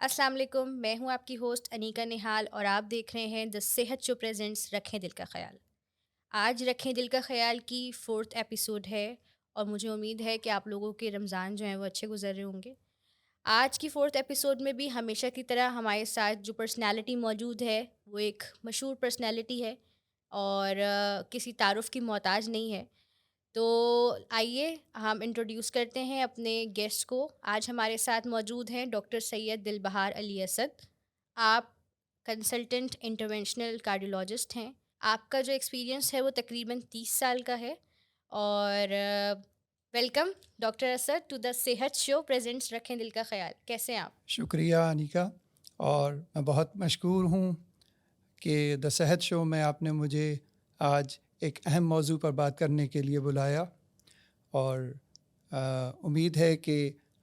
السلام علیکم، میں ہوں آپ کی ہوسٹ انیکا نہال اور آپ دیکھ رہے ہیں دا صحت شو پریزنٹس رکھیں دل کا خیال۔ آج رکھیں دل کا خیال کی 4th ایپیسوڈ ہے اور مجھے امید ہے کہ آپ لوگوں کے رمضان جو ہیں وہ اچھے گزر رہے ہوں گے۔ آج کی 4th ایپیسوڈ میں بھی ہمیشہ کی طرح ہمارے ساتھ جو پرسنالٹی موجود ہے وہ ایک مشہور پرسنالٹی ہے اور کسی تعارف کی محتاج نہیں ہے۔ تو آئیے ہم انٹروڈیوس کرتے ہیں اپنے گیسٹ کو۔ آج ہمارے ساتھ موجود ہیں ڈاکٹر سید دلبہار علی اسد۔ آپ کنسلٹنٹ انٹرونشنل کارڈیولوجسٹ ہیں۔ آپ کا جو ایکسپیرینس ہے وہ تقریباً 30 سال کا ہے اور welcome doctor Asad to the Sehat show presents رکھیں دل کا خیال۔ کیسے ہیں آپ؟ شکریہ انیکا، اور میں بہت مشکور ہوں کہ دا صحت شو میں آپ نے مجھے آج ایک اہم موضوع پر بات کرنے کے لیے بلایا، اور امید ہے کہ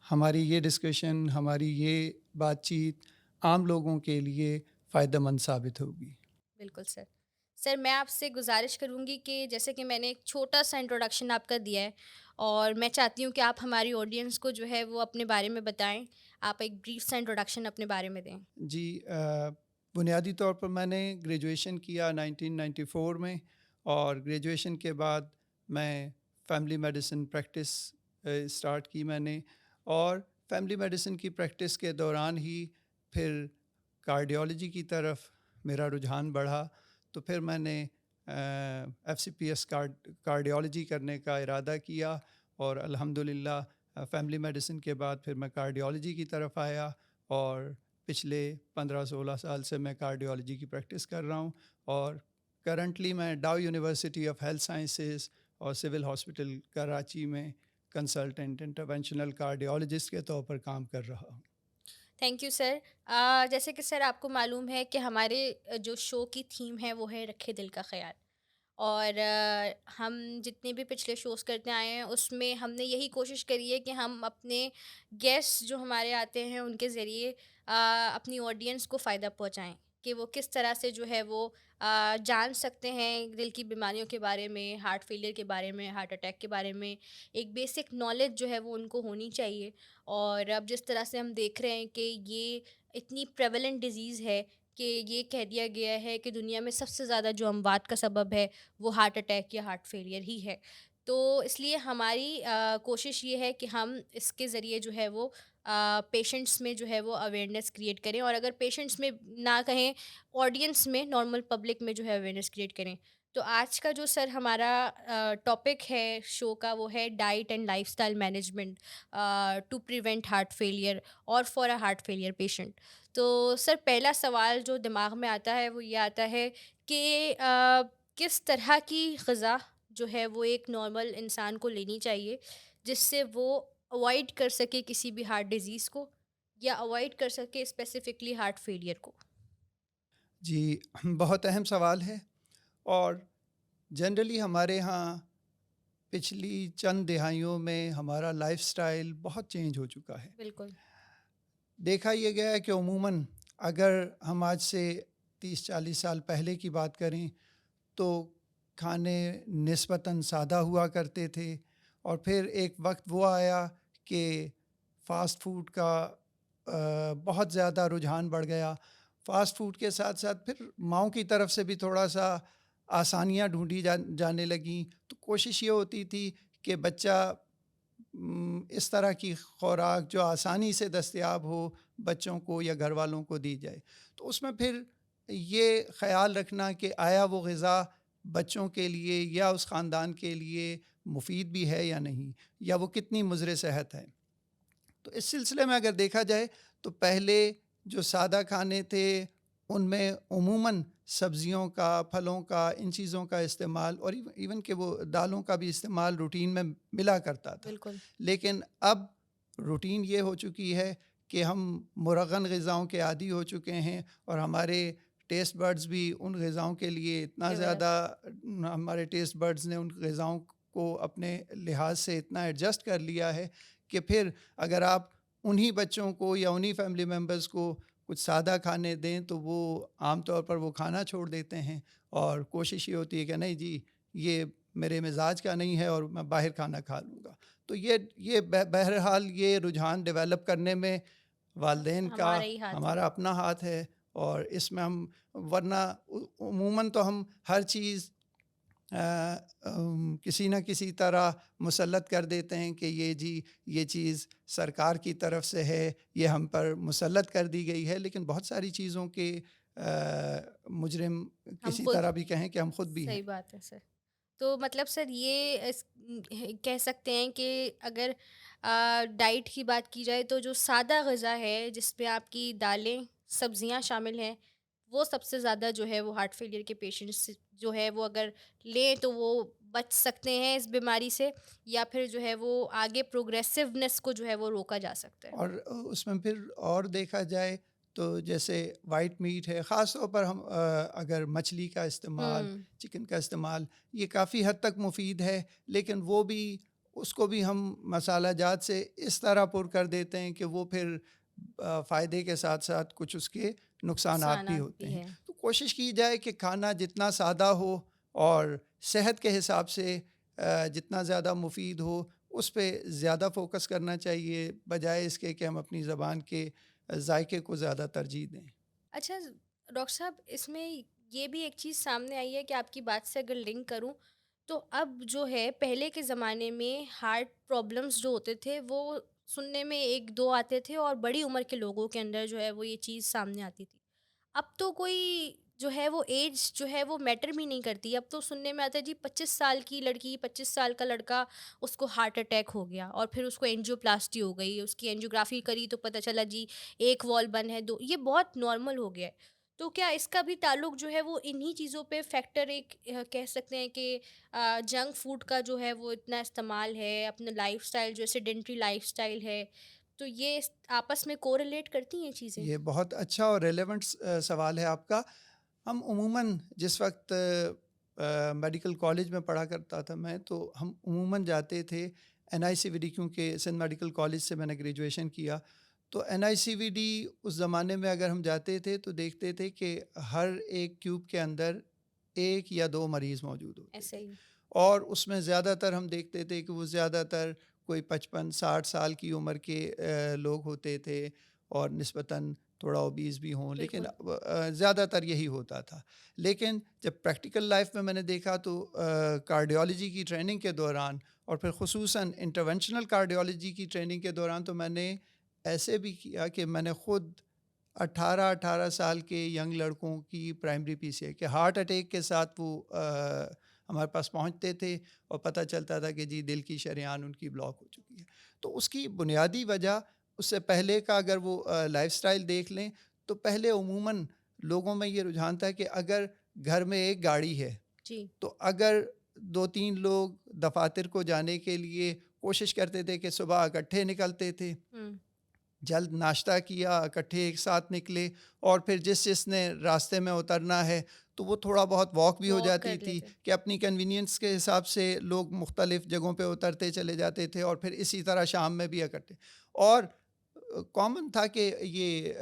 ہماری یہ ڈسکشن، ہماری یہ بات چیت عام لوگوں کے لیے فائدہ مند ثابت ہوگی۔ بالکل سر۔ سر میں آپ سے گزارش کروں گی کہ جیسے کہ میں نے ایک چھوٹا سا انٹروڈکشن آپ کا دیا ہے اور میں چاہتی ہوں کہ آپ ہماری آڈینس کو جو ہے وہ اپنے بارے میں بتائیں۔ آپ ایک بریف سا انٹروڈکشن اپنے بارے میں دیں۔ جی، بنیادی طور پر میں نے گریجویشن کیا 1994 میں، اور گریجویشن کے بعد میں فیملی میڈیسن پریکٹس اسٹارٹ کی میں نے، اور فیملی میڈیسن کی پریکٹس کے دوران ہی پھر کارڈیالوجی کی طرف میرا رجحان بڑھا، تو پھر میں نے FCPS کارڈیالوجی کرنے کا ارادہ کیا، اور الحمدللہ فیملی میڈیسن کے بعد پھر میں کارڈیالوجی کی طرف آیا، اور پچھلے 15-16 سال سے میں کارڈیالوجی کی پریکٹس کر رہا ہوں، اور کرنٹلی میں ڈاؤ یونیورسٹی آف ہیلتھ سائنسز اور سول ہاسپٹل کراچی میں کنسلٹنٹ انٹرونشنل کارڈیالوجسٹ کے طور پر کام کر رہا ہوں۔ Thank you sir. جیسے کہ سر آپ کو معلوم ہے کہ ہمارے جو شو کی تھیم ہے وہ ہے رکھے دل کا خیال، اور ہم جتنے بھی پچھلے شوز کرتے آئے ہیں اس میں ہم نے یہی کوشش کری ہے کہ ہم اپنے گیسٹ جو ہمارے آتے ہیں ان کے ذریعے اپنی آڈینس کو فائدہ پہنچائیں کہ وہ کس طرح سے جو ہے وہ جان سکتے ہیں دل کی بیماریوں کے بارے میں، ہارٹ فیلئر کے بارے میں، ہارٹ اٹیک کے بارے میں ایک بیسک نالج جو ہے وہ ان کو ہونی چاہیے۔ اور اب جس طرح سے ہم دیکھ رہے ہیں کہ یہ اتنی پریولنٹ ڈیزیز ہے کہ یہ کہہ دیا گیا ہے کہ دنیا میں سب سے زیادہ جو اموات کا سبب ہے وہ ہارٹ اٹیک یا ہارٹ فیلئر ہی ہے۔ تو اس لیے ہماری کوشش یہ ہے کہ ہم اس کے ذریعے جو ہے وہ پیشنٹس میں جو ہے وہ اویئرنیس کریٹ کریں، اور اگر پیشنٹس میں نہ کہیں آڈینس میں، نارمل پبلک میں جو ہے اویئرنیس کریٹ کریں۔ تو آج کا جو سر ہمارا ٹاپک ہے شو کا وہ ہے diet and lifestyle management to prevent heart failure اور for a heart failure patient. تو سر پہلا سوال جو دماغ میں آتا ہے وہ یہ آتا ہے کہ کس طرح کی غذا جو ہے وہ ایک نارمل انسان کو لینی چاہیے جس سے وہ اوائڈ کر سکے کسی بھی ہارٹ ڈیزیز کو یا اوائڈ کر سکے اسپیسیفکلی ہارٹ فیلئر کو؟ جی، بہت اہم سوال ہے، اور جنرلی ہمارے ہاں پچھلی چند دہائیوں میں ہمارا لائف سٹائل بہت چینج ہو چکا ہے۔ بالکل دیکھا یہ گیا ہے کہ عموماً اگر ہم آج سے 30-40 سال پہلے کی بات کریں تو کھانے نسبتاً سادہ ہوا کرتے تھے، اور پھر ایک وقت وہ آیا کہ فاسٹ فوڈ کا بہت زیادہ رجحان بڑھ گیا۔ فاسٹ فوڈ کے ساتھ ساتھ پھر ماؤں کی طرف سے بھی تھوڑا سا آسانیاں ڈھونڈی جانے لگیں، تو کوشش یہ ہوتی تھی کہ بچہ اس طرح کی خوراک جو آسانی سے دستیاب ہو بچوں کو یا گھر والوں کو دی جائے۔ تو اس میں پھر یہ خیال رکھنا کہ آیا وہ غذا بچوں کے لیے یا اس خاندان کے لیے مفید بھی ہے یا نہیں، یا وہ کتنی مضر صحت ہے۔ تو اس سلسلے میں اگر دیکھا جائے تو پہلے جو سادہ کھانے تھے ان میں عموماً سبزیوں کا، پھلوں کا، ان چیزوں کا استعمال، اور ایون کہ وہ دالوں کا بھی استعمال روٹین میں ملا کرتا تھا۔ بالکل لیکن اب روٹین یہ ہو چکی ہے کہ ہم مرغن غذاؤں کے عادی ہو چکے ہیں، اور ہمارے ٹیسٹ برڈز بھی ان غذاؤں کے لیے اتنا ڈیولپ۔ زیادہ، ہمارے ٹیسٹ برڈز نے ان غذاؤں کو اپنے لحاظ سے اتنا ایڈجسٹ کر لیا ہے کہ پھر اگر آپ انہی بچوں کو یا انہی فیملی ممبرز کو کچھ سادہ کھانے دیں تو وہ عام طور پر وہ کھانا چھوڑ دیتے ہیں، اور کوشش یہ ہوتی ہے کہ نہیں جی یہ میرے مزاج کا نہیں ہے اور میں باہر کھانا کھا لوں گا۔ تو یہ بہرحال یہ رجحان ڈیولپ کرنے میں والدین کا، ہمارا ہی ہاتھ ہے. ہمارا اپنا ہاتھ ہے. اور اس میں ہم ورنہ عموماً تو ہم ہر چیز کسی نہ کسی طرح مسلط کر دیتے ہیں کہ یہ جی یہ چیز سرکار کی طرف سے ہے، یہ ہم پر مسلط کر دی گئی ہے. لیکن بہت ساری چیزوں کے مجرم ہم کسی خود. طرح بھی کہیں کہ ہم خود بھی ہیں. صحیح بات ہے سر. تو مطلب سر یہ کہہ سکتے ہیں کہ اگر ڈائٹ کی بات کی جائے تو جو سادہ غذا ہے جس میں آپ کی دالیں سبزیاں شامل ہیں وہ سب سے زیادہ جو ہے وہ ہارٹ فیلئر کے پیشنٹس جو ہے وہ اگر لیں تو وہ بچ سکتے ہیں اس بیماری سے، یا پھر جو ہے وہ آگے پروگریسونیس کو جو ہے وہ روکا جا سکتا ہے. اور اس میں پھر اور دیکھا جائے تو جیسے وائٹ میٹ ہے، خاص طور پر ہم اگر مچھلی کا استعمال، ہوں. چکن کا استعمال، یہ کافی حد تک مفید ہے. لیکن وہ بھی اس کو بھی ہم مسالہ جات سے اس طرح پر کر دیتے ہیں کہ وہ پھر فائدے کے ساتھ ساتھ کچھ اس کے نقصانات بھی نقصانات ہوتے بھی ہیں. ہیں. تو کوشش کی جائے کہ کھانا جتنا سادہ ہو اور صحت کے حساب سے جتنا زیادہ مفید ہو اس پہ زیادہ فوکس کرنا چاہیے، بجائے اس کے کہ ہم اپنی زبان کے ذائقے کو زیادہ ترجیح دیں. اچھا ڈاکٹر صاحب، اس میں یہ بھی ایک چیز سامنے آئی ہے کہ آپ کی بات سے اگر لنک کروں تو اب جو ہے پہلے کے زمانے میں ہارٹ پرابلمس جو ہوتے تھے وہ سننے میں ایک دو آتے تھے اور بڑی عمر کے لوگوں کے اندر جو ہے وہ یہ چیز سامنے آتی تھی. اب تو کوئی جو ہے وہ ایج جو ہے وہ میٹر بھی نہیں کرتی. اب تو سننے میں آتا ہے جی 25 سال کی لڑکی 25 سال کا لڑکا اس کو ہارٹ اٹیک ہو گیا اور پھر اس کو اینجیو پلاسٹی ہو گئی، اس کی اینجیوگرافی کری تو پتہ چلا جی ایک وال بند ہے، دو. یہ بہت نارمل ہو گیا ہے. تو کیا اس کا بھی تعلق جو ہے وہ انہی چیزوں پہ فیکٹر ایک کہہ سکتے ہیں کہ جنک فوڈ کا جو ہے وہ اتنا استعمال ہے، اپنا لائف سٹائل جو سیڈنٹری لائف سٹائل ہے، تو یہ آپس میں کوریلیٹ کرتی ہیں چیزیں؟ یہ بہت اچھا اور ریلیونٹ سوال ہے آپ کا. ہم عموماً جس وقت میڈیکل کالج میں پڑھا کرتا تھا میں، تو ہم عموماً جاتے تھے NICVD، کیونکہ سندھ میڈیکل کالج سے میں نے گریجویشن کیا. تو NICVD اس زمانے میں اگر ہم جاتے تھے تو دیکھتے تھے کہ ہر ایک کیوب کے اندر ایک یا دو مریض موجود ہوتے ایسے تھے. ہی. اور اس میں زیادہ تر ہم دیکھتے تھے کہ وہ زیادہ تر کوئی 55-60 سال کی عمر کے لوگ ہوتے تھے اور نسبتاً تھوڑا اوبیز بھی ہوں، لیکن بالکل. زیادہ تر یہی ہوتا تھا. لیکن جب پریکٹیکل لائف میں نے دیکھا تو کارڈیالوجی کی ٹریننگ کے دوران، اور پھر خصوصاً انٹرونشنل کارڈیالوجی کی ٹریننگ کے دوران، تو میں نے ایسے بھی کیا کہ میں نے خود 18 سال کے ینگ لڑکوں کی پرائمری PCI کہ ہارٹ اٹیک کے ساتھ وہ ہمارے پاس پہنچتے تھے اور پتہ چلتا تھا کہ جی دل کی شریان ان کی بلاک ہو چکی ہے. تو اس کی بنیادی وجہ، اس سے پہلے کا اگر وہ لائف سٹائل دیکھ لیں تو پہلے عموماً لوگوں میں یہ رجحان تھا کہ اگر گھر میں ایک گاڑی ہے جی. تو اگر 2-3 لوگ دفاتر کو جانے کے لیے کوشش کرتے تھے کہ صبح اکٹھے نکلتے تھے، جلد ناشتہ کیا، اکٹھے ایک ساتھ نکلے، اور پھر جس نے راستے میں اترنا ہے تو وہ تھوڑا بہت واک بھی ہو واک جاتی کر تھی لیتے. کہ اپنی کنوینئنس کے حساب سے لوگ مختلف جگہوں پہ اترتے چلے جاتے تھے، اور پھر اسی طرح شام میں بھی اکٹھے. اور کامن تھا کہ یہ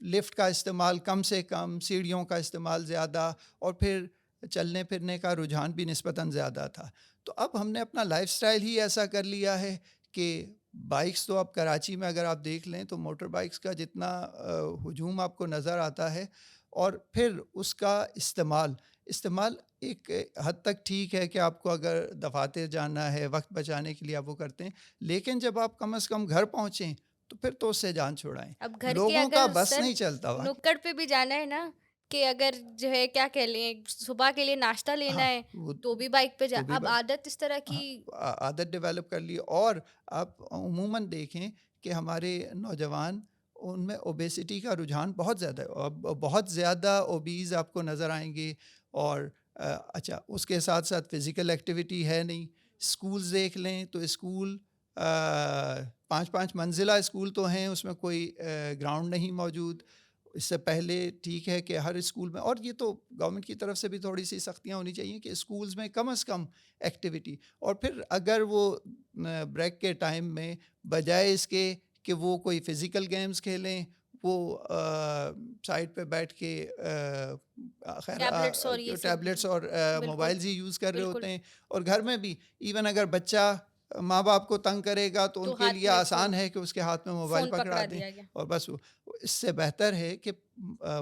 لفٹ کا استعمال کم سے کم، سیڑھیوں کا استعمال زیادہ، اور پھر چلنے پھرنے کا رجحان بھی نسبتاً زیادہ تھا. تو اب ہم نے اپنا لائف سٹائل ہی ایسا کر لیا ہے کہ بائکس تو اب کراچی میں اگر آپ دیکھ لیں تو موٹر بائکس کا جتنا ہجوم آپ کو نظر آتا ہے، اور پھر اس کا استعمال ایک حد تک ٹھیک ہے کہ آپ کو اگر دفاتر جانا ہے، وقت بچانے کے لیے آپ وہ کرتے ہیں، لیکن جب آپ کم از کم گھر پہنچیں تو پھر تو اس سے جان چھڑائیں. اب گھر کے لوگوں کا اگر بس سر نہیں چلتا واقعی. نکڑ پہ بھی جانا ہے نا، کہ اگر جو ہے کیا کہہ لیں صبح کے لیے ناشتہ لینا ہاں، ہے وہ تو بھی بائک پہ تو بھی اب عادت اس طرح کی. عادت ڈیولپ کر لی. اور آپ عموماً دیکھیں کہ ہمارے نوجوان، ان میں اوبیسٹی کا رجحان بہت زیادہ ہے، بہت زیادہ اوبیز آپ کو نظر آئیں گے. اور اچھا، اس کے ساتھ ساتھ فزیکل ایکٹیویٹی ہے نہیں. اسکولز دیکھ لیں تو اسکول 5 منزلہ اسکول تو ہیں، اس میں کوئی گراؤنڈ نہیں موجود. اس سے پہلے ٹھیک ہے کہ ہر اسکول میں، اور یہ تو گورنمنٹ کی طرف سے بھی تھوڑی سی سختیاں ہونی چاہیے کہ اسکولز میں کم از کم ایکٹیویٹی. اور پھر اگر وہ بریک کے ٹائم میں بجائے اس کے کہ وہ کوئی فزیکل گیمز کھیلیں، وہ سائڈ پہ بیٹھ کے خیر ٹیبلٹس اور یہ سب. ٹیبلٹس اور بالکل. موبائلز ہی یوز کر رہے بالکل. ہوتے ہیں. اور گھر میں بھی ایون اگر بچہ ماں باپ کو تنگ کرے گا تو ان تو کے ہاتھ لیے میں آسان ہے کہ اس کے ہاتھ میں موبائل فون پکڑا پکڑا دیں دیا گیا. اور بس اس سے بہتر ہے کہ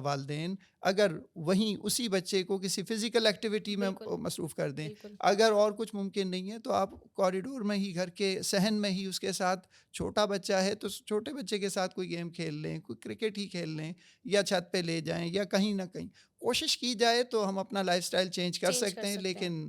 والدین اگر وہیں اسی بچے کو کسی فزیکل ایکٹیویٹی میں بالکل، مصروف کر دیں. بالکل. اگر اور کچھ ممکن نہیں ہے تو آپ کوریڈور میں ہی گھر کے صحن میں ہی اس کے ساتھ، چھوٹا بچہ ہے تو چھوٹے بچے کے ساتھ کوئی گیم کھیل لیں، کوئی کرکٹ ہی کھیل لیں، یا چھت پہ لے جائیں، یا کہیں نہ کہیں کوشش کی جائے تو ہم اپنا لائف سٹائل چینج کر چینج کر سکتے ہیں. سکتے ہیں. لیکن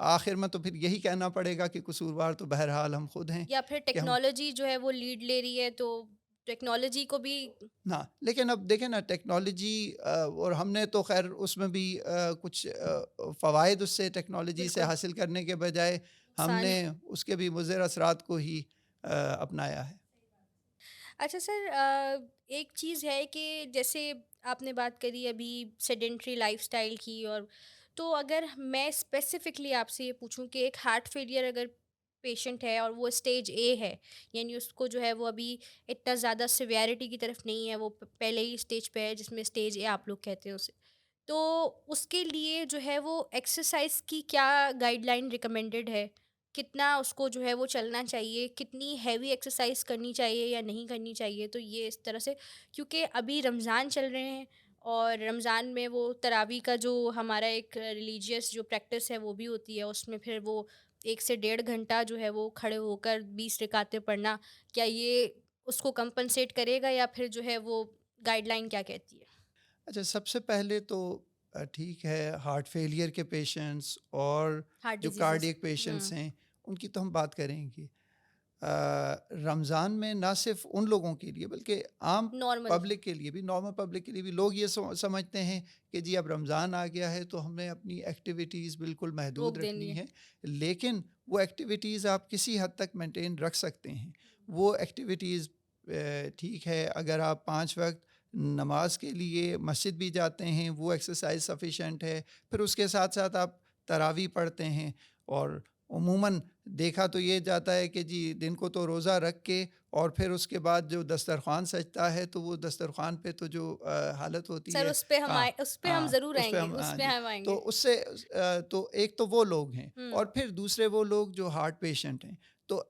آخر میں تو پھر یہی کہنا پڑے گا کہ قصوروار تو بہرحال ہم خود ہیں یا پھر کہ ہم ٹیکنالوجی جو ہے وہ لیڈ لے رہی ہے، تو ٹیکنالوجی کو بھی نا. لیکن اب دیکھیں نا ٹیکنالوجی، اور ہم نے تو خیر اس میں بھی کچھ فوائد اس سے ٹیکنالوجی سے بالکل حاصل کرنے کے بجائے ہم نقصان. نے اس کے بھی مضر اثرات کو ہی اپنایا ہے. اچھا سر، ایک چیز ہے کہ جیسے آپ نے بات کری ابھی سیڈنٹری لائف سٹائل کی، اور تو اگر میں اسپیسیفکلی آپ سے یہ پوچھوں کہ ایک ہارٹ فیلئر اگر پیشنٹ ہے اور وہ اسٹیج اے ہے، یعنی اس کو جو ہے وہ ابھی اتنا زیادہ سیویرٹی کی طرف نہیں ہے، وہ پہلے ہی اسٹیج پہ ہے جس میں اسٹیج اے آپ لوگ کہتے ہیں اسے، تو اس کے لیے جو ہے وہ ایکسرسائز کی کیا گائیڈ لائن ریکمینڈیڈ ہے؟ کتنا اس کو جو ہے وہ چلنا چاہیے، کتنی ہیوی ایکسرسائز کرنی چاہیے یا نہیں کرنی چاہیے؟ تو یہ اس طرح سے، کیونکہ ابھی رمضان چل رہے ہیں، اور رمضان میں وہ تراویح کا جو ہمارا ایک ریلیجیس جو پریکٹس ہے وہ بھی ہوتی ہے، اس میں پھر وہ 1 سے 1.5 گھنٹہ جو ہے وہ کھڑے ہو کر 20 رکعتیں پڑھنا، کیا یہ اس کو کمپنسیٹ کرے گا، یا پھر جو ہے وہ گائیڈ لائن کیا کہتی ہے؟ اچھا، سب سے پہلے تو ٹھیک ہے، ہارٹ فیلئر کے پیشنٹس اور ہارٹ جو ڈیزیزز. کارڈیک پیشنٹس ہیں ان کی تو ہم بات کریں گے. رمضان میں نہ صرف ان لوگوں کے لیے بلکہ عام نارمل پبلک کے لیے بھی، نارمل پبلک کے لیے بھی، لوگ یہ سمجھتے ہیں کہ جی اب رمضان آ گیا ہے تو ہمیں اپنی ایکٹیویٹیز بالکل محدود روک دینی رکھنی ہے. ہے. لیکن وہ ایکٹیویٹیز آپ کسی حد تک مینٹین رکھ سکتے ہیں. وہ ایکٹیویٹیز ٹھیک ہے، اگر آپ 5 وقت نماز کے لیے مسجد بھی جاتے ہیں وہ ایکسرسائز سفیشینٹ ہے. پھر اس کے ساتھ ساتھ آپ تراویح پڑھتے ہیں، اور عموماً دیکھا تو یہ جاتا ہے کہ جی دن کو تو روزہ رکھ کے اور پھر اس کے بعد جو دسترخوان سجتا ہے تو وہ دسترخوان پہ تو جو حالت ہوتی سر ہے. اس پہ ہم ہاں اس پہ ہم ہاں ضرور اس پہ آئیں گے، ہم، اس ہاں پہ جی. ہم آئیں گے. تو اس سے تو ایک تو وہ لوگ ہیں، ہوں اور پھر دوسرے وہ لوگ جو ہارٹ پیشنٹ ہیں. تو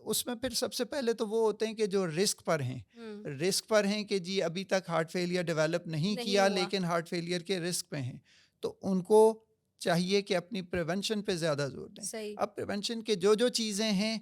اس میں پھر سب سے پہلے تو وہ ہوتے ہیں کہ جو رسک پر ہیں. ہوں رسک پر ہیں کہ جی ابھی تک ہارٹ فیلئر ڈیولپ نہیں نہیں کیا ہوا. لیکن ہارٹ فیلئر کے رسک پہ ہیں. تو ان کو چاہیے کہ اپنی پریونشن پہ زیادہ زور دیں. صحیح. اب پریونشن کے جو چیزیں ہیں،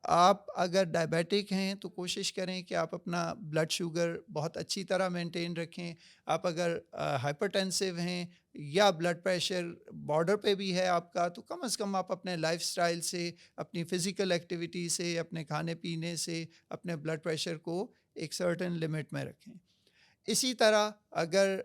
آپ اگر ڈائبیٹک ہیں تو کوشش کریں کہ آپ اپنا بلڈ شوگر بہت اچھی طرح مینٹین رکھیں. آپ اگر ہائپر ٹینسو ہیں یا بلڈ پریشر بارڈر پہ بھی ہے آپ کا، تو کم از کم آپ اپنے لائف سٹائل سے، اپنی فزیکل ایکٹیویٹی سے، اپنے کھانے پینے سے اپنے بلڈ پریشر کو ایک سرٹن لمٹ میں رکھیں. اسی طرح اگر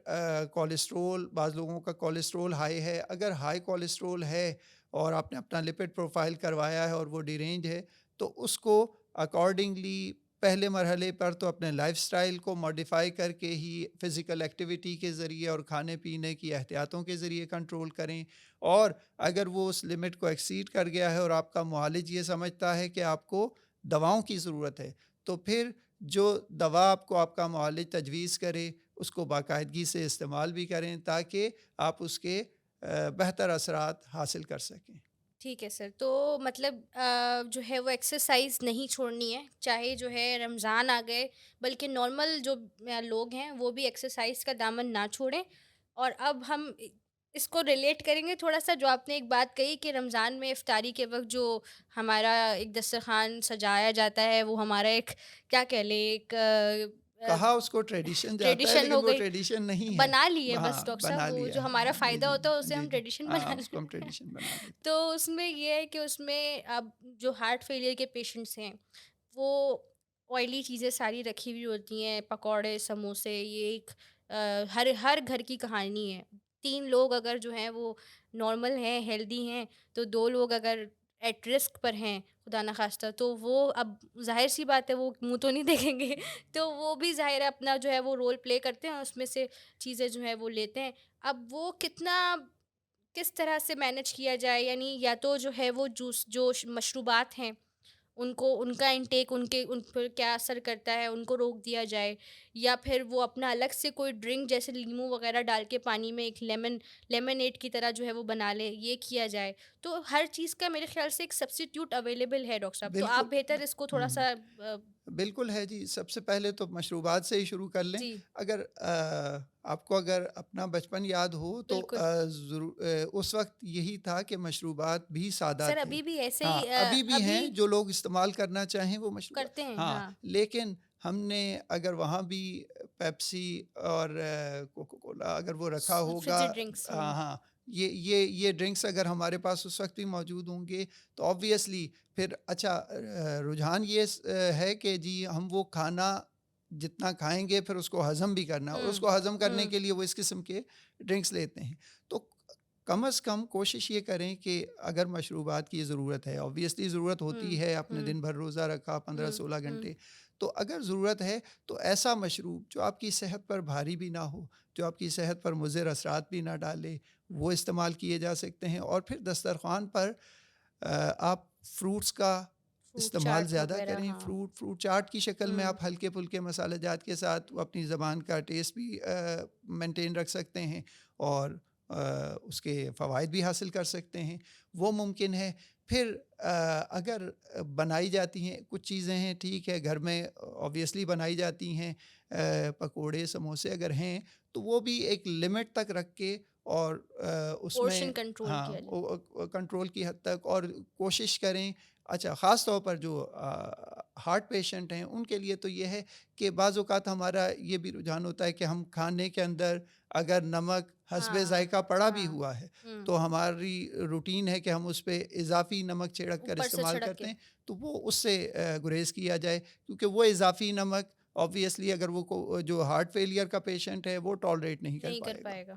کولیسٹرول، بعض لوگوں کا کولیسٹرول ہائی ہے، اگر ہائی کولیسٹرول ہے اور آپ نے اپنا لپڈ پروفائل کروایا ہے اور وہ ڈیرینج ہے، تو اس کو اکارڈنگلی پہلے مرحلے پر تو اپنے لائف سٹائل کو ماڈیفائی کر کے ہی فزیکل ایکٹیویٹی کے ذریعے اور کھانے پینے کی احتیاطوں کے ذریعے کنٹرول کریں. اور اگر وہ اس لمٹ کو ایکسیڈ کر گیا ہے اور آپ کا معالج یہ سمجھتا ہے کہ آپ کو دواؤں کی ضرورت ہے، تو پھر جو دوا آپ کو آپ کا معالج تجویز کرے اس کو باقاعدگی سے استعمال بھی کریں تاکہ آپ اس کے بہتر اثرات حاصل کر سکیں. ٹھیک ہے سر، تو مطلب جو ہے وہ ایکسرسائز نہیں چھوڑنی ہے، چاہے جو ہے رمضان آ گئے، بلکہ نارمل جو لوگ ہیں وہ بھی ایکسرسائز کا دامن نہ چھوڑیں. اور اب ہم اس کو ریلیٹ کریں گے تھوڑا سا، جو آپ نے ایک بات کہی کہ رمضان میں افطاری کے وقت جو ہمارا ایک دسترخوان سجایا جاتا ہے، وہ ہمارا ایک کیا کہہ لیں، ایک کہا اس کو ٹریڈیشن جاتا ہے ٹریڈیشن لیکن ہو وہ گئی، ٹریڈیشن نہیں ہے. بنا لی ہے بس ہاں ڈاکٹر بنا صاحب، وہ لیا جو ہے. ہمارا جی فائدہ جی ہوتا ہے اسے جی ہم جی ٹریڈیشن ہاں بنا اس کو ہم لیتے ہیں. ٹریڈیشن بنا لیتے ہیں. تو اس میں یہ ہے کہ اس میں اب جو ہارٹ فیلئر کے پیشنٹس ہیں وہ آئلی چیزیں ساری رکھی ہوئی ہوتی ہیں، پکوڑے، سموسے، یہ ایک ہر گھر کی کہانی ہے. 3 لوگ اگر جو ہیں وہ نارمل ہیں، ہیلدی ہیں، تو 2 لوگ اگر ایٹ رسک پر ہیں خدا نخواستہ، تو وہ اب ظاہر سی بات ہے وہ منہ تو نہیں دیکھیں گے تو وہ بھی ظاہر ہے اپنا جو ہے وہ رول پلے کرتے ہیں، اس میں سے چیزیں جو ہے وہ لیتے ہیں. اب وہ کس طرح سے مینیج کیا جائے، یعنی یا تو جو ہے وہ جو مشروبات ہیں ان کو ان کا انٹیک ان پر کیا اثر کرتا ہے ان کو روک دیا جائے، یا پھر وہ اپنا الگ سے کوئی ڈرنک جیسے لیمو وغیرہ ڈال کے پانی میں ایک لیمنیڈ کی طرح جو ہے وہ بنا لے، یہ کیا جائے۔ تو ہر چیز کا میرے خیال سے ایک سبسٹیٹیوٹ اویلیبل ہے ڈاکٹر صاحب، تو آپ بالکل بہتر اس کو تھوڑا ہوں، سا بالکل ہے جی۔ سب سے پہلے تو مشروبات سے ہی شروع کر لیں۔ جی اگر آپ کو اگر اپنا بچپن یاد ہو تو بالکل اس وقت یہی تھا کہ مشروبات بھی سادہ سر، تھے۔ ابھی بھی ایسے ہاں، ہی ابھی بھی ہیں ابھی جو لوگ استعمال کرنا چاہیں وہ مشروبات، کرتے ہیں، ہاں، ہاں، لیکن ہم نے اگر وہاں بھی پیپسی اور کوکو کولا اگر وہ رکھا ہوگا، فزی ڈرنکس۔ ہاں ہاں، یہ ڈرنکس اگر ہمارے پاس اس وقت بھی موجود ہوں گے تو آبویسلی پھر اچھا رجحان یہ ہے کہ جی ہم وہ کھانا جتنا کھائیں گے پھر اس کو ہضم بھی کرنا، اور اس ہوں کو ہضم کرنے ہوں کے لیے وہ اس قسم کے ڈرنکس لیتے ہیں۔ تو کم از کم کوشش یہ کریں کہ اگر مشروبات کی ضرورت ہے، آبویسلی ضرورت ہوں ہوتی ہے، اپنے ہوں دن بھر روزہ رکھا 15-16 ہوں گھنٹے، تو اگر ضرورت ہے تو ایسا مشروب جو آپ کی صحت پر بھاری بھی نہ ہو، جو آپ کی صحت پر مضر اثرات بھی نہ ڈالے، وہ استعمال کیے جا سکتے ہیں۔ اور پھر دسترخوان پر آپ فروٹس کا فروٹ استعمال چاٹ زیادہ وغیرہ، کریں۔ ہاں، فروٹ چاٹ کی شکل میں ہوں آپ ہلکے پھلکے مسالہ جات کے ساتھ اپنی زبان کا ٹیسٹ بھی مینٹین رکھ سکتے ہیں، اور اس کے فوائد بھی حاصل کر سکتے ہیں، وہ ممکن ہے۔ پھر اگر بنائی جاتی ہیں کچھ چیزیں ہیں، ٹھیک ہے، گھر میں آبویسلی بنائی جاتی ہیں، پکوڑے سموسے اگر ہیں تو وہ بھی ایک لمٹ تک رکھ کے، اور اس میں پورشن کنٹرول ہاں کیا جائے۔ کنٹرول کی حد تک، اور کوشش کریں۔ اچھا، خاص طور پر جو ہارٹ پیشنٹ ہیں ان کے لیے تو یہ ہے کہ بعض اوقات ہمارا یہ بھی رجحان ہوتا ہے کہ ہم کھانے کے اندر اگر نمک حسب ہاں ذائقہ پڑا بھی ہاں ہوا ہے ہوں تو ہماری روٹین ہے کہ ہم اس پہ اضافی نمک چھڑک کر اوپر سے استعمال چھڑک کے کرتے ہیں، تو وہ اس سے گریز کیا جائے، کیونکہ وہ اضافی نمک آبویسلی اگر وہ جو ہارٹ فیلئر کا پیشنٹ ہے وہ ٹالریٹ نہیں کر نہیں کر پائے گا۔ پائے گا۔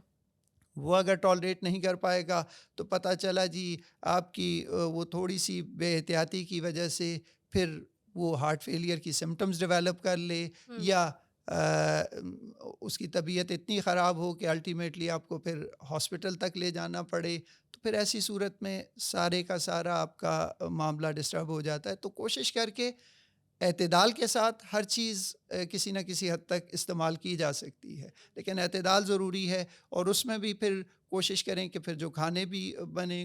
وہ اگر ٹالریٹ نہیں کر پائے گا تو پتہ چلا جی آپ کی وہ تھوڑی سی بے احتیاطی کی وجہ سے پھر وہ ہارٹ فیلئر کی سمٹمز ڈیولپ کر لے، ہوں یا اس کی طبیعت اتنی خراب ہو کہ الٹیمیٹلی آپ کو پھر ہاسپٹل تک لے جانا پڑے، تو پھر ایسی صورت میں سارے کا سارا آپ کا معاملہ ڈسٹرب ہو جاتا ہے۔ تو کوشش کر کے اعتدال کے ساتھ ہر چیز کسی نہ کسی حد تک استعمال کی جا سکتی ہے، لیکن اعتدال ضروری ہے۔ اور اس میں بھی پھر کوشش کریں کہ پھر جو کھانے بھی بنے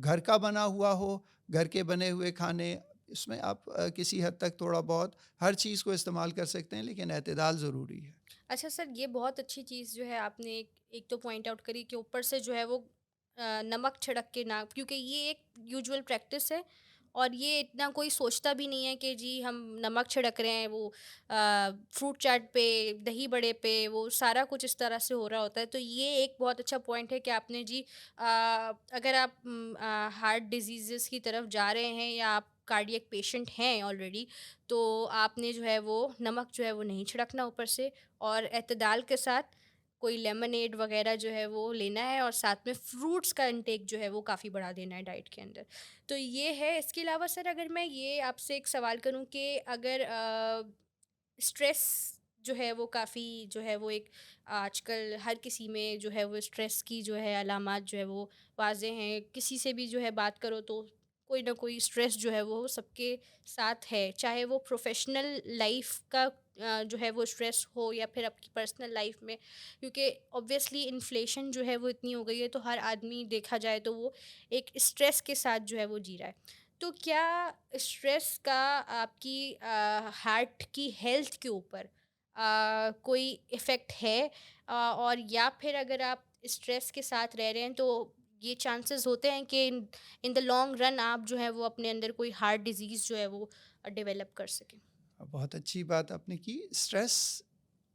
گھر کا بنا ہوا ہو، گھر کے بنے ہوئے کھانے، اس میں آپ کسی حد تک تھوڑا بہت ہر چیز کو استعمال کر سکتے ہیں، لیکن اعتدال ضروری ہے۔ اچھا سر، یہ بہت اچھی چیز جو ہے آپ نے ایک تو پوائنٹ آؤٹ کری کہ اوپر سے جو ہے وہ نمک چھڑک کے نہ، کیونکہ یہ ایک یوزول پریکٹس ہے اور یہ اتنا کوئی سوچتا بھی نہیں ہے کہ جی ہم نمک چھڑک رہے ہیں، وہ فروٹ چاٹ پہ، دہی بڑے پہ، وہ سارا کچھ اس طرح سے ہو رہا ہوتا ہے۔ تو یہ ایک بہت اچھا پوائنٹ ہے کہ آپ نے جی اگر آپ ہارٹ ڈیزیزز کی طرف جا رہے ہیں یا آپ کارڈیک پیشنٹ ہیں آلریڈی، تو آپ نے جو ہے وہ نمک جو ہے وہ نہیں چھڑکنا اوپر سے، اور اعتدال کے ساتھ کوئی لیمنیڈ وغیرہ جو ہے وہ لینا ہے، اور ساتھ میں فروٹس کا انٹیک جو ہے وہ کافی بڑھا دینا ہے ڈائٹ کے اندر۔ تو یہ ہے۔ اس کے علاوہ سر اگر میں یہ آپ سے ایک سوال کروں کہ اگر اسٹریس جو ہے وہ کافی جو ہے وہ ایک آج کل ہر کسی میں جو ہے وہ اسٹریس کی جو ہے علامات جو ہے وہ واضح ہیں، کسی سے بھی جو ہے بات کرو تو کوئی نہ کوئی اسٹریس جو ہے وہ سب کے ساتھ ہے، چاہے وہ پروفیشنل لائف کا جو ہے وہ اسٹریس ہو یا پھر آپ کی پرسنل لائف میں، کیونکہ اوبویسلی انفلیشن جو ہے وہ اتنی ہو گئی ہے تو ہر آدمی دیکھا جائے تو وہ ایک اسٹریس کے ساتھ جو ہے وہ جی رہا ہے۔ تو کیا اسٹریس کا آپ کی ہارٹ کی ہیلتھ کے اوپر کوئی افیکٹ ہے، اور یا پھر اگر آپ اسٹریس کے ساتھ رہ رہے ہیں تو یہ چانسز ہوتے ہیں کہ ان دا لانگ رن آپ جو ہے وہ اپنے اندر کوئی ہارٹ ڈیزیز جو ہے وہ ڈیولپ کر سکیں؟ بہت اچھی بات آپ نے کی۔ اسٹریس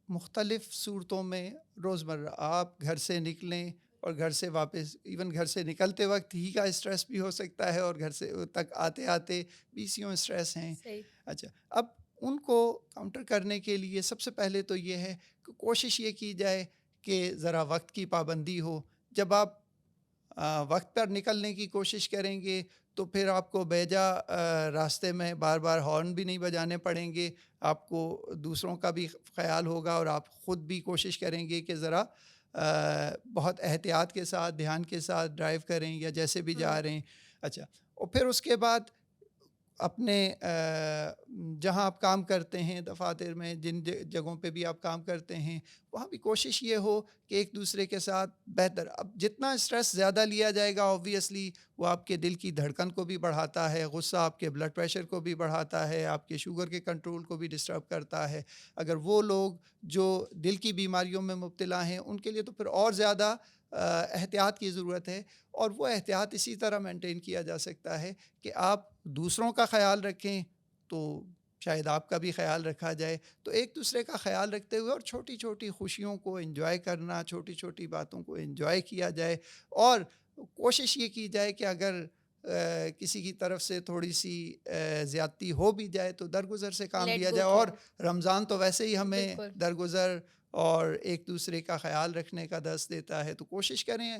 مختلف صورتوں میں روزمرہ آپ گھر سے نکلیں اور گھر سے واپس، ایون گھر سے نکلتے وقت ہی کا اسٹریس بھی ہو سکتا ہے، اور گھر سے تک آتے آتے بیسیوں اسٹریس ہیں۔ صحیح۔ اچھا، اب ان کو کاؤنٹر کرنے کے لیے سب سے پہلے تو یہ ہے کہ کوشش یہ کی جائے کہ ذرا وقت کی پابندی ہو۔ جب آپ وقت پر نکلنے کی کوشش کریں گے تو پھر آپ کو بیجا راستے میں بار بار ہارن بھی نہیں بجانے پڑیں گے، آپ کو دوسروں کا بھی خیال ہوگا، اور آپ خود بھی کوشش کریں گے کہ ذرا بہت احتیاط کے ساتھ، دھیان کے ساتھ ڈرائیو کریں یا جیسے بھی ہوں جا رہے ہیں۔ اچھا، اور پھر اس کے بعد اپنے جہاں آپ کام کرتے ہیں دفاتر میں، جن جگہوں پہ بھی آپ کام کرتے ہیں، وہاں بھی کوشش یہ ہو کہ ایک دوسرے کے ساتھ بہتر، اب جتنا اسٹریس زیادہ لیا جائے گا آبویسلی وہ آپ کے دل کی دھڑکن کو بھی بڑھاتا ہے، غصہ آپ کے بلڈ پریشر کو بھی بڑھاتا ہے، آپ کے شوگر کے کنٹرول کو بھی ڈسٹرب کرتا ہے. اگر وہ لوگ جو دل کی بیماریوں میں مبتلا ہیں ان کے لیے تو پھر اور زیادہ احتیاط کی ضرورت ہے. اور وہ احتیاط اسی طرح مینٹین کیا جا سکتا ہے کہ آپ دوسروں کا خیال رکھیں تو شاید آپ کا بھی خیال رکھا جائے. تو ایک دوسرے کا خیال رکھتے ہوئے اور چھوٹی چھوٹی خوشیوں کو انجوائے کرنا، چھوٹی چھوٹی باتوں کو انجوائے کیا جائے. اور کوشش یہ کی جائے کہ اگر کسی کی طرف سے تھوڑی سی زیادتی ہو بھی جائے تو درگزر سے کام لیٹ لیا گو جائے. کیا اور رمضان تو ویسے ہی ہمیں بالکل درگزر اور ایک دوسرے کا خیال رکھنے کا درس دیتا ہے. تو کوشش کریں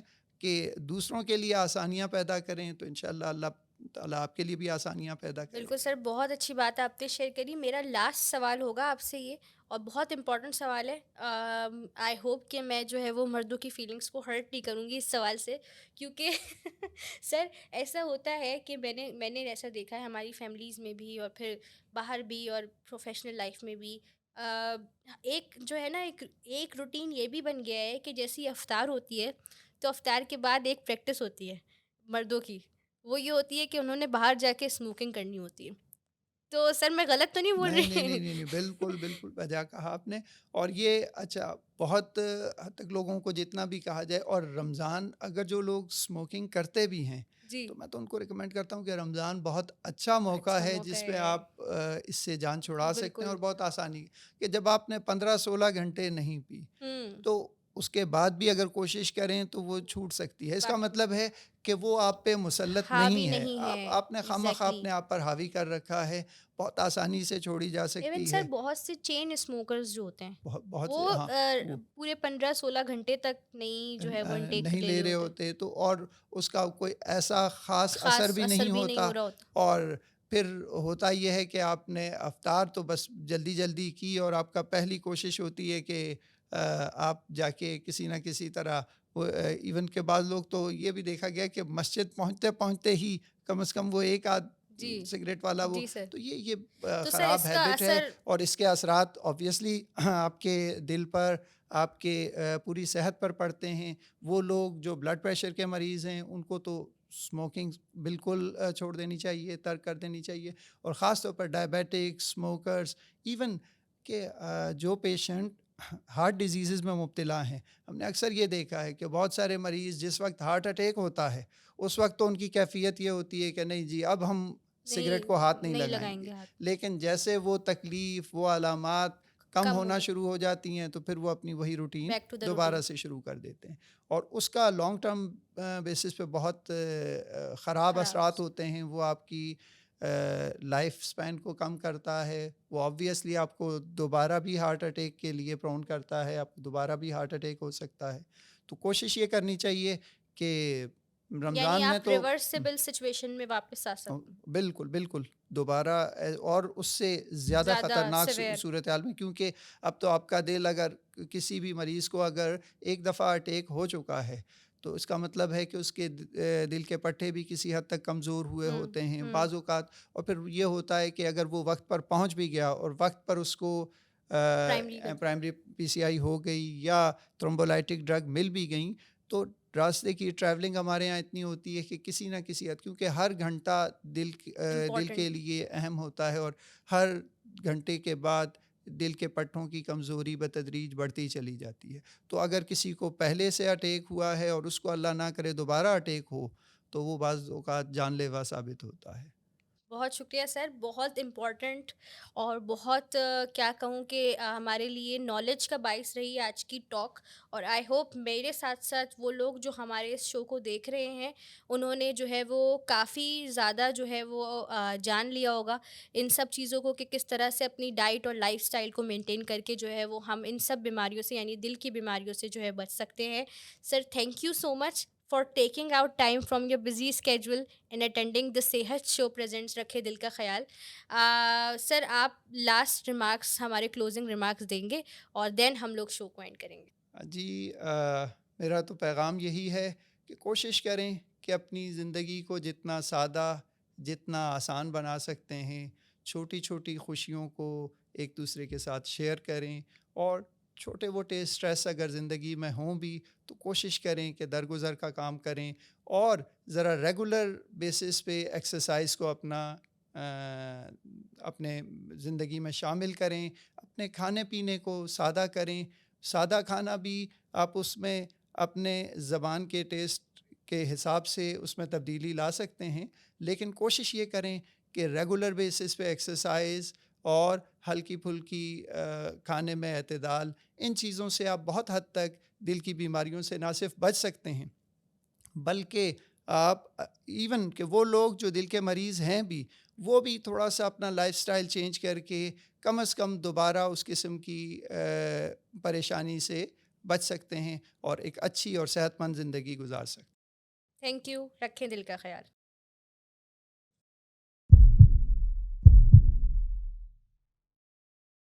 کہ دوسروں کے لیے آسانیاں پیدا کریں تو انشاءاللہ اللہ تعالیٰ آپ کے لیے بھی آسانیاں پیدا کرے بالکل گا. سر، بہت اچھی بات آپ نے شیئر کری. میرا لاسٹ سوال ہوگا آپ سے یہ، اور بہت امپورٹنٹ سوال ہے. آئی ہوپ کہ میں جو ہے وہ مردوں کی فیلنگس کو ہرٹ نہیں کروں گی اس سوال سے، کیونکہ سر ایسا ہوتا ہے کہ میں نے ایسا دیکھا ہے ہماری فیملیز میں بھی اور پھر باہر بھی اور پروفیشنل لائف میں بھی. ایک جو ہے نا ایک روٹین یہ بھی بن گیا ہے کہ جیسی افطار ہوتی ہے تو افطار کے بعد ایک پریکٹس ہوتی ہے مردوں کی. وہ یہ ہوتی ہے کہ انہوں نے باہر جا کے اسموکنگ کرنی ہوتی ہے. تو سر میں غلط تو نہیں بول نہیں نہیں رہی؟ نہیں نہیں نہیں، بالکل بالکل بجا کہا آپ نے. اور یہ اچھا بہت حد تک لوگوں کو جتنا بھی کہا جائے، اور رمضان اگر جو لوگ اسموکنگ کرتے بھی ہیں جی، تو میں تو ان کو ریکمینڈ کرتا ہوں کہ رمضان بہت اچھا موقع اچھا ہے موقع جس پہ ہے. آپ اس سے جان چھڑا سکتے ہیں. بالکل. اور بہت آسانی کہ جب آپ نے 15-16 گھنٹے نہیں پی ہوں. تو اس کے بعد بھی اگر کوشش کریں تو وہ چھوٹ سکتی ہے. اس کا باقی مطلب ہے کہ وہ آپ پہ مسلط حاوی نہیں ہے، نہیں ہے. آپ نے خواہ ایگزیکٹلی. اپنے آپ پر حاوی کر رکھا ہے. بہت آسانی سے چھوڑی جا ایون سکتی سر ہے. بہت سے چین اسموکرز جو ہوتے ہیں بہت بہت سے وہ ہاں وہ پورے 15-16 گھنٹے تک نہیں جو ہے وہ انٹیک نہیں لے لے رہے رہے ہوتے. ہوتے تو، اور اس کا کوئی ایسا خاص اثر خاص بھی اثر نہیں بھی نہیں ہوتا. ہو رہا ہوتا. اور پھر ہوتا یہ ہے کہ آپ نے افطار تو بس جلدی جلدی کی اور آپ کا پہلی کوشش ہوتی ہے کہ آپ جا کے کسی نہ کسی طرح وہ ایون کے بعض لوگ تو یہ بھی دیکھا گیا کہ مسجد پہنچتے پہنچتے ہی کم از کم وہ ایک آدھ جی. سگریٹ والا وہ. جی سر. تو یہ تو سر خراب اس کا ہیبٹ ہے. اثر اور اس کے اثرات آبویسلی آپ کے دل پر، آپ کے پوری صحت پر پڑتے ہیں. وہ لوگ جو بلڈ پریشر کے مریض ہیں ان کو تو اسموکنگ بالکل چھوڑ دینی چاہیے، ترک کر دینی چاہیے. اور خاص طور پر ڈائبیٹک اسموکرز، ایون کہ جو پیشنٹ ہارٹ ڈیزیزز میں مبتلا ہیں، ہم نے اکثر یہ دیکھا ہے کہ بہت سارے مریض جس وقت ہارٹ اٹیک ہوتا ہے اس وقت تو ان کی کیفیت یہ ہوتی ہے کہ نہیں جی اب ہم سگریٹ کو ہاتھ نہیں لگائیں لگائیں گے. گے ہاتھ. لیکن جیسے وہ تکلیف، وہ علامات کم کم ہونا ہونے شروع ہو جاتی ہیں تو پھر وہ اپنی وہی روٹین بیک ٹو دا دوبارہ روٹین. سے شروع کر دیتے ہیں. اور اس کا لانگ ٹرم بیسس پہ بہت خراب خراب. اثرات ہوتے ہیں. وہ آپ کی لائف سپین کو کم کرتا ہے. وہ آبویسلی آپ کو دوبارہ بھی ہارٹ اٹیک کے لیے پرون کرتا ہے، آپ کو دوبارہ بھی ہارٹ اٹیک ہو سکتا ہے. تو کوشش یہ کرنی چاہیے کہ یعنی رمضان میں آپ تو ریورسیبل سچویشن میں واپس آ سکتے ہیں. بالکل بالکل دوبارہ اور اس سے زیادہ زیادہ خطرناک سیویئر. صورتحال میں، کیونکہ اب تو آپ کا دل اگر کسی بھی مریض کو اگر ایک دفعہ اٹیک ہو چکا ہے تو اس کا مطلب ہے کہ اس کے دل کے پٹھے بھی کسی حد تک کمزور ہوئے ہوتے ہیں بعض اوقات. اور پھر یہ ہوتا ہے کہ اگر وہ وقت پر پہنچ بھی گیا اور وقت پر اس کو پرائمری پی سی آئی ہو گئی یا تھرومبولائٹک ڈرگ مل بھی گئیں تو راستے کی ٹریولنگ ہمارے یہاں اتنی ہوتی ہے کہ کسی نہ کسی حد، کیونکہ ہر گھنٹہ دل کے لیے اہم ہوتا ہے اور ہر گھنٹے کے بعد دل کے پٹھوں کی کمزوری بتدریج بڑھتی چلی جاتی ہے. تو اگر کسی کو پہلے سے اٹیک ہوا ہے اور اس کو اللہ نہ کرے دوبارہ اٹیک ہو تو وہ بعض اوقات جان لیوا ثابت ہوتا ہے. بہت شکریہ سر، بہت امپورٹنٹ اور بہت کیا کہوں کہ ہمارے لیے نالج کا باعث رہی آج کی ٹاک. اور آئی ہوپ میرے ساتھ ساتھ وہ لوگ جو ہمارے اس شو کو دیکھ رہے ہیں انہوں نے جو ہے وہ کافی زیادہ جو ہے وہ جان لیا ہوگا ان سب چیزوں کو کہ کس طرح سے اپنی ڈائٹ اور لائف سٹائل کو مینٹین کر کے جو ہے وہ ہم ان سب بیماریوں سے یعنی دل کی بیماریوں سے جو ہے بچ سکتے ہیں. Sir thank you so much for taking out time from your busy schedule in attending the Sehat show presents رکھے دل کا خیال. سر آپ لاسٹ ریمارکس ہمارے کلوزنگ ریمارکس دیں گے اور دین ہم لوگ شو کو اینڈ کریں گے. جی میرا تو پیغام یہی ہے کہ کوشش کریں کہ اپنی زندگی کو جتنا سادہ، جتنا آسان بنا سکتے ہیں. چھوٹی چھوٹی خوشیوں کو ایک دوسرے کے ساتھ شیئر کریں, اور چھوٹے موٹے اسٹریس اگر زندگی میں ہوں بھی تو کوشش کریں کہ درگزر کا کام کریں, اور ذرا ریگولر بیسس پہ ایکسرسائز کو اپنے زندگی میں شامل کریں. اپنے کھانے پینے کو سادہ کریں. سادہ کھانا بھی آپ اس میں اپنے زبان کے ٹیسٹ کے حساب سے اس میں تبدیلی لا سکتے ہیں, لیکن کوشش یہ کریں کہ ریگولر بیسس پہ ایکسرسائز اور ہلکی پھلکی کھانے میں اعتدال, ان چیزوں سے آپ بہت حد تک دل کی بیماریوں سے نہ صرف بچ سکتے ہیں, بلکہ آپ ایون کہ وہ لوگ جو دل کے مریض ہیں بھی, وہ بھی تھوڑا سا اپنا لائف سٹائل چینج کر کے کم از کم دوبارہ اس قسم کی پریشانی سے بچ سکتے ہیں اور ایک اچھی اور صحت مند زندگی گزار سکتے ہیں. Thank you. رکھیں دل کا خیال.